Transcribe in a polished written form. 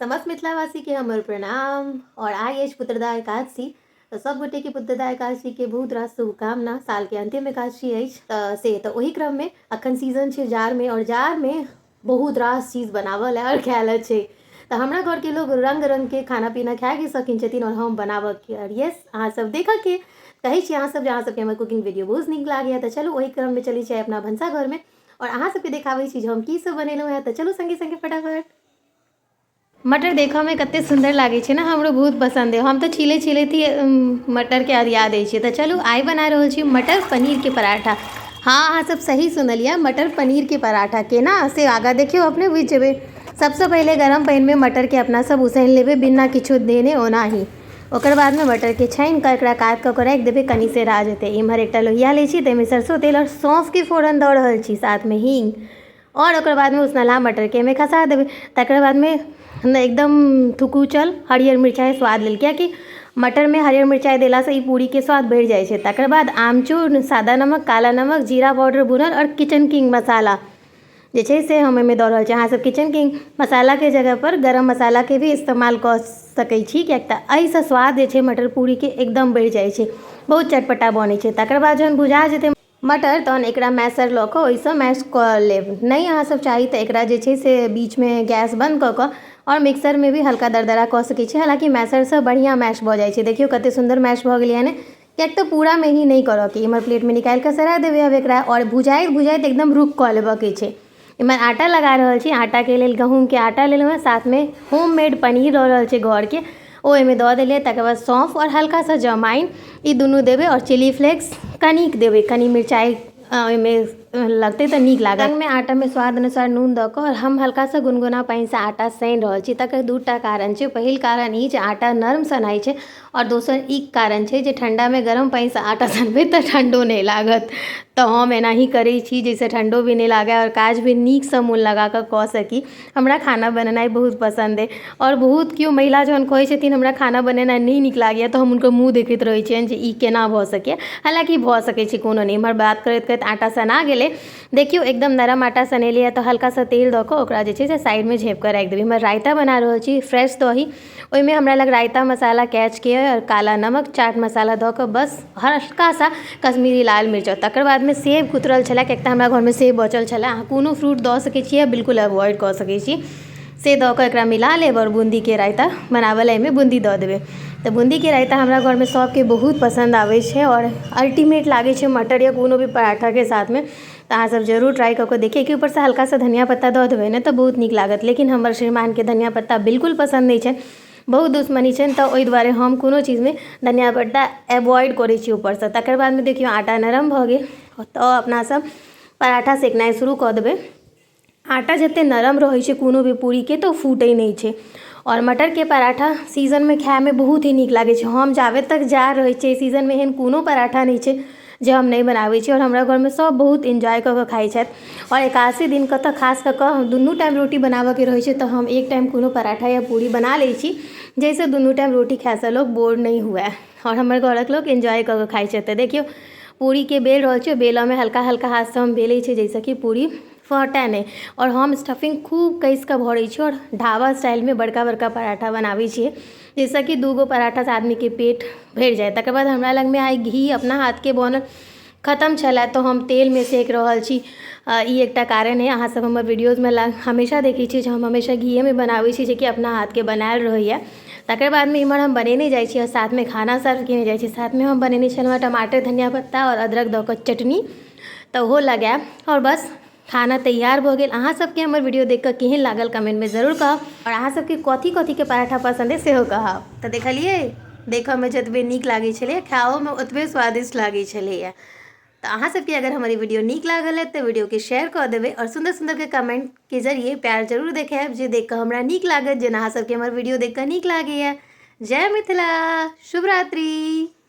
समस्त मिथिलावासी के हमर प्रणाम। और आइ अछि पुत्रदा एकादशी। तो सब गोटे के पुत्रदा एकादशी के बहुत रास शुभकामना। साल के अंतिम एकादशी अछि तो वही क्रम में अखन सीजन है जाड़ में, और जाड़ में बहुत रास चीज बनावल है और खायल है। तो हमरा घर के लोग रंग रंग के खाना पीना खाए के शौकीन छथिन और हम बनाबऽ के। और यस, अहाँ सब देखऽ के कहे छी, अहाँ सब जहाँ सबके हमर कुकिंग वीडियो बहुत नीक लागैया तो चलू वही क्रम में चली जाए अपना भनसा घर में और अहाँ सबके देखाबै छी हम की सब बनेलहुँ है। तो चलू संगे संगे फटाफट। मटर देखऽ में कते सुंदर लागे छै ना, हमरो बहुत पसंद है। हम तो छीले छीले थी मटर के अरिया दै छियै। तो चलू आइ बना रहल छी मटर पनीर के पराठा। हाँ, अहाँ सब सही सुनलिए, मटर पनीर के पराठा केना से आगा देखियो अपने बुझ जेबै। सबसे पहले गरम पानी में मटर के अपना सब उसन लेबै बिना किछु देने ओना ही। ओकर बाद में मटर के छानि कऽ एकरा काट कऽ राखि देबै, कनी से राज हेतै। इम्हर एकटा लोहिया लै छी, ताहिमे सरसों तेल और सौंफ के फोरन दऽ रहल छी, साथ में हींग। और ओकर बाद में उसनला मटर के में खसा देबै। तकर बाद में एकदम थुकुचल हरियर मिरचाई स्वाद लेल, कियाकि मटर में हरियर मिरचाई देला से ई पूरी के स्वाद बढ़ि जाइ छै। तकर बाद आमचूर, सादा नमक, काला नमक, जीरा पाउडर भुनल और किचन किंग मसाला जे छै से हम एहिमे दऽ रहल छी। अहाँ सब किचन किंग मसाला के जगह पर गरम मसाला के भी इस्तेमाल कऽ सकै छी, कियाक तऽ एहिसँ स्वाद जे छै मटर पूरी के एकदम बढ़ि जाइ छै, बहुत चटपटा बनै छै। तकर बाद जहन भुजा जेतै मटर तहन एकरा मैसर लऽ कऽ ओहिसँ मैश कऽ लेब। नहीं अहाँ सब चाही तऽ एकरा जे छै से बीच में गैस बंद कऽ कऽ और मिक्सर में भी हल्का दरदरा कऽ सकै छी। हालांकि मैसरसँ बढ़िया मैश भऽ जाइ छै। देखियो कते सुंदर मैश भऽ गेलै ने, कियाक तऽ पूरा में ही नहीं करऽ के। इम्हर प्लेट में निकालि कऽ सरा देबै अब एकरा, और भुजाइत भुजाइत एकदम रुक कऽ लेबऽ के छै। इम्हर आटा लगा रहल छी। आटा के लेल गहूम के आटा लेलहुँ, साथ में होममेड पनीर दऽ रहल छै घर के, ओ एहिमे दऽ देलियै। तकर बाद सौंफ और हल्का सा जमाइन ई दुनू देबै, और चिली फ्लेक्स कनिक देबै, कनी मिरचाई ओहिमे लगतै तऽ नीक लागत। संग में आटा में स्वाद अनुसार नून दऽ कऽ और हम हल्का सा गुनगुना पानि से आटा सानि रहल छी। तकर दूटा कारण छै। पहिल कारण ई जे आटा नरम सनाइ छै, और दोसर ई कारण छै जे ठंडा में गरम पानि से आटा सनबै तऽ ठंडो नहीं लागत। तो हम एनाही करै छी जैसे ठंडो भी नहीं लागे और काज भी नीक सँ मोन लगा कऽ सकी। हमरा खाना बनेनाइ बहुत पसंद है, और बहुत केओ महिला जहन कहै छथिन हमरा खाना बनेनाइ नहीं नीक लागैया तऽ हम हुनकर मुँह देखैत रहै छियनि जे ई केना भऽ सकैया। हालांकि भऽ सकै छै, कोनो नहीं। इम्हर बात करैत करैत आटा सना गेलै, देखियो एकदम नरम आटा सनेलिए। तो हल्का सा तेल दऽ कऽ ओकरा जे छै से साइड में झेप कऽ राखि देबै। इम्हर रायता बना रहल छी, फ्रेश दही, ओहिमे हमरा लग रायता मसाला कैच के और काला नमक, चाट मसाला दऽ कऽ बस हल्का सा कश्मीरी लाल मिर्च। तकर बाद में सेब कुतरल छलै, कियाक तऽ हमरा घर में सेब बचल छलै। अहाँ कोनो फ्रूट दऽ सकै छियै, बिल्कुल अवॉइड कऽ सकै छी। से दऽ कऽ एकरा मिला लेब और बूंदी के रायता बनावल एहिमे बूंदी दऽ देबै। तो बूंदी के रायता हमरा घर में सबके बहुत पसंद आबै छै और अल्टीमेट लागै छै मटर या कोनो भी पराठा के साथ में। तो अहाँ सब जरूर ट्राई कऽ के देखिए कि ऊपर से हल्का सा धनिया पत्ता दऽ देबै ने तो बहुत नीक लागत। लेकिन हमर श्रीमान के धनिया पत्ता बिल्कुल पसंद नहीं छै, बहुत दुश्मनी छै, तो ओहि दुआरे हम कोनो चीज में धनिया पत्ता अवॉइड करै छी ऊपर से। तकर बाद में देखियो आटा नरम भऽ गेल, तो अपना सब पराठा सेकनाइ शुरू कऽ देबै। आटा जते नरम रहै छै कोनो भी पूरी के तो फूटै नहीं छै। और मटर के पराठा सीजन में खाए में बहुत ही नीक लागै छै। हम जाबे तक जा रहै छै सीजन में एहन कोनो पराठा नहीं छै जे हम नहीं बनाबै छी, और हमरा घर में सब बहुत एंजॉय कऽ के खाइ छथि। और एकादशी दिन के तऽ खास कऽ कऽ दुनू टाइम रोटी बनाबऽ के रहै छै, तो हम एक टाइम कोनो पराठा या पूरी बना लै छी, जैसे दुनू टाइम रोटी खाए से लोग बोर नहीं हुए और हमर घरक लोग एंजॉय कऽ के खाइ छथि। देखियो पूरी के बेल रहल छै, बेलऽ में हल्का हल्का हाथ से हम बेलै छी जैसे कि पूरी फटे नहीं। और हम स्टफिंग खूब कस कऽ भरै छी और ढाबा स्टाइल में बड़का बड़का पराठा बनाबै छियै, जैसे कि 2 गो पराठा से आदमी के पेट भरि जाए। तकर बाद हमरा लग में आइ घी अपना हाथ के बनल खत्म छलै, तो हम तेल में सेक रहल छी। ई एकटा कारण है। अहाँ सब हमर वीडियोज में हमेशा देखै छी जे हम हमेशा घीए में बनाबै छी, जे कि अपना हाथ के बनायल रहैया। तकर बाद में इम्हर हम बनेने जाइ छी और साथ में खाना सर्व केने जाइ छी। साथ में हम बनेने छलहुँ टमाटर, धनिया पत्ता और अदरक दऽ कऽ चटनी, तो ओहो लगायब और बस खाना तैयार भऽ गेल। अहाँ सबके हमर वीडियो देख कऽ केहन लागल कमेंट में जरूर कहब, और अहाँ सबके कथी कथी के पराठा पसंद है सेहो कहब। तो देखलिए देखऽ में जतबे नीक लागै छलै, खाओ में ओतबे स्वादिष्ट लागै छलैया। तो अहाँ सबके अगर हमारी वीडियो नीक लागल है तो वीडियो के शेयर कर देबै, और सुंदर सुंदर के कमेंट के जरिए प्यार जरूर देखायब, जे देख कऽ हमरा नीक लागत, जेना अहाँ सबके हमर वीडियो देख कऽ नीक लागैया। जय मिथिला, शुभ रात्रि।